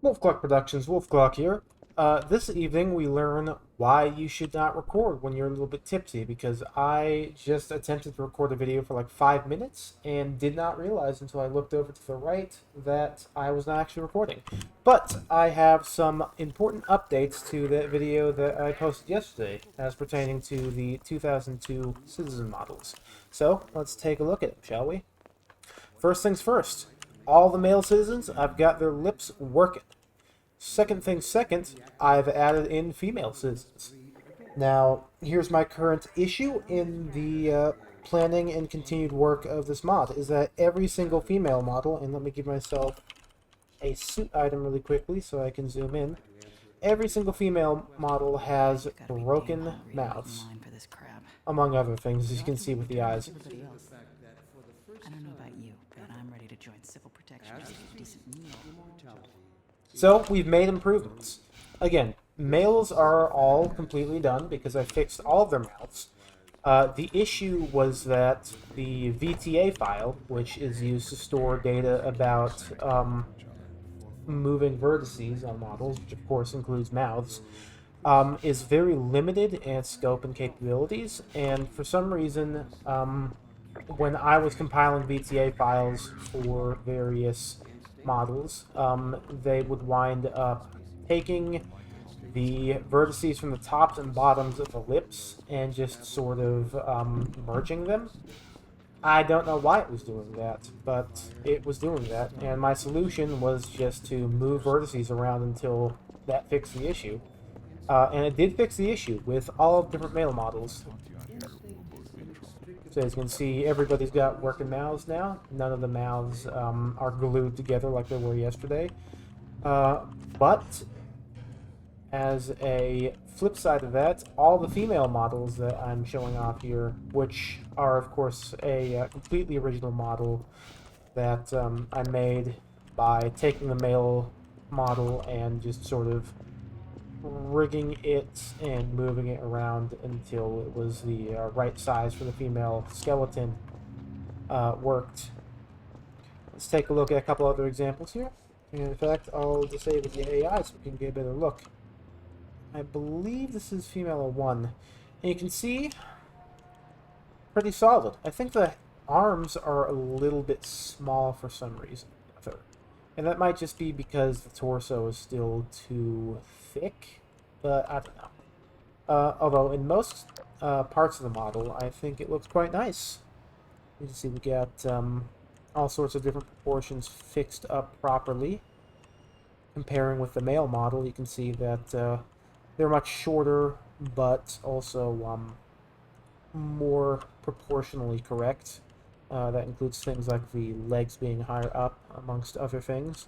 Wolf Productions, Wolf here. This evening we learn why you should not record when you're a little bit tipsy, because I just attempted to record a video for like 5 minutes and did not realize until I looked over to the right that I was not actually recording. But I have some important updates to that video that I posted yesterday as pertaining to the 2002 Citizen models. So let's take a look at it, shall we? First things first, all the male citizens, I've got their lips working. Second thing second, I've added in female citizens. Now, here's my current issue in the planning and continued work of this mod, is that every single female model, and let me give myself a suit item really quickly so I can zoom in. Every single female model has broken mouths, among other things, as you can see with the eyes. I don't know about you, but I'm ready to join civil protection to get a decent meal. So, we've made improvements. Again, males are all completely done because I fixed all of their mouths. The issue was that the VTA file, which is used to store data about moving vertices on models, which of course includes mouths, is very limited in its scope and capabilities, and for some reason, when I was compiling VTA files for various models, they would wind up taking the vertices from the tops and bottoms of the lips and just sort of merging them. I don't know why it was doing that, but it was doing that, and my solution was just to move vertices around until that fixed the issue. And it did fix the issue with all different male models. So as you can see, everybody's got working mouths now. None of the mouths are glued together like they were yesterday. But as a flip side of that, all the female models that I'm showing off here, which are of course a completely original model that I made by taking the male model and just sort of rigging it and moving it around until it was the right size for the female skeleton, worked. Let's take a look at a couple other examples here. And in fact, I'll disable the AI so we can get a better look. I believe this is female 1. And you can see, pretty solid. I think the arms are a little bit small for some reason. And that might just be because the torso is still too thick, but I don't know. Although in most parts of the model, I think it looks quite nice. You can see we got all sorts of different proportions fixed up properly. Comparing with the male model, you can see that they're much shorter, but also more proportionally correct. That includes things like the legs being higher up, amongst other things.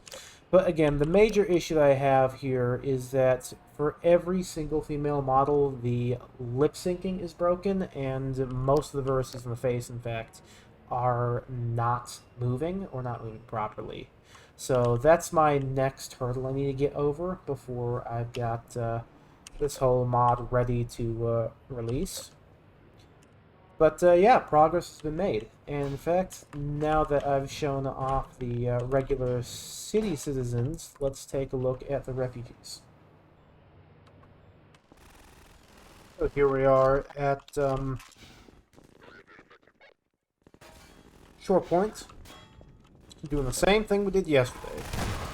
But again, the major issue I have here is that for every single female model, the lip syncing is broken, and most of the verses in the face, in fact, are not moving or not moving properly. So that's my next hurdle I need to get over before I've got this whole mod ready to release. But yeah, progress has been made. And in fact, now that I've shown off the regular city citizens, let's take a look at the refugees. So here we are at Shore Point. Doing the same thing we did yesterday.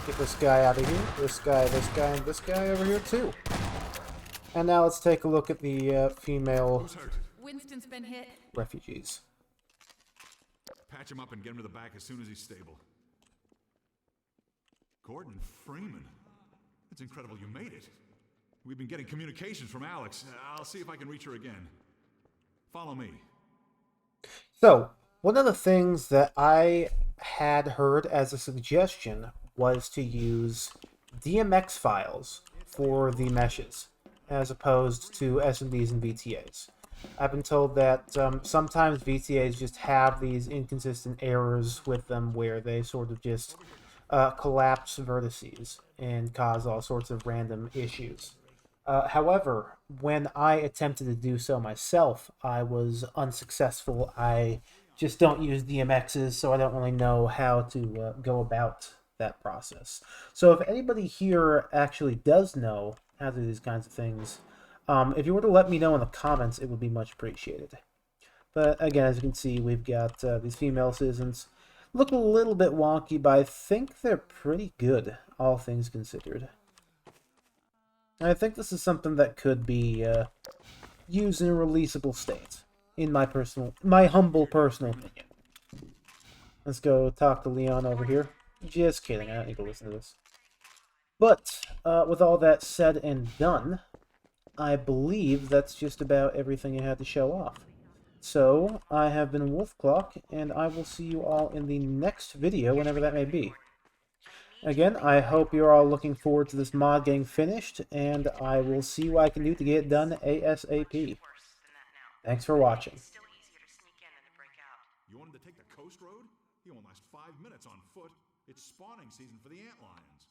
Get this guy out of here, this guy, and this guy over here too. And now let's take a look at the female Winston's been hit. refugees. Patch him up and get him to the back as soon as he's stable. Gordon Freeman. It's incredible you made it. We've been getting communications from Alex. I'll see if I can reach her again. Follow me. So, one of the things that I had heard as a suggestion was to use DMX files for the meshes, as opposed to SMDs and VTAs. I've been told that sometimes VTAs just have these inconsistent errors with them where they sort of just collapse vertices and cause all sorts of random issues. However, when I attempted to do so myself, I was unsuccessful. I just don't use DMXs, so I don't really know how to go about that process. So if anybody here actually does know how to do these kinds of things, if you were to let me know in the comments, it would be much appreciated. But again, as you can see, we've got these female citizens. Look a little bit wonky, but I think they're pretty good, all things considered. I think this is something that could be used in a releasable state, in my humble personal opinion. Let's go talk to Leon over here. Just kidding, I don't need to listen to this. But, with all that said and done, I believe that's just about everything I had to show off. So, I have been Wolfclock, and I will see you all in the next video, whenever that may be. Again, I hope you're all looking forward to this mod getting finished, and I will see what I can do to get it done ASAP. Thanks for watching. You wanted to take the coast road? You won't last 5 minutes on foot. It's spawning season for the antlions.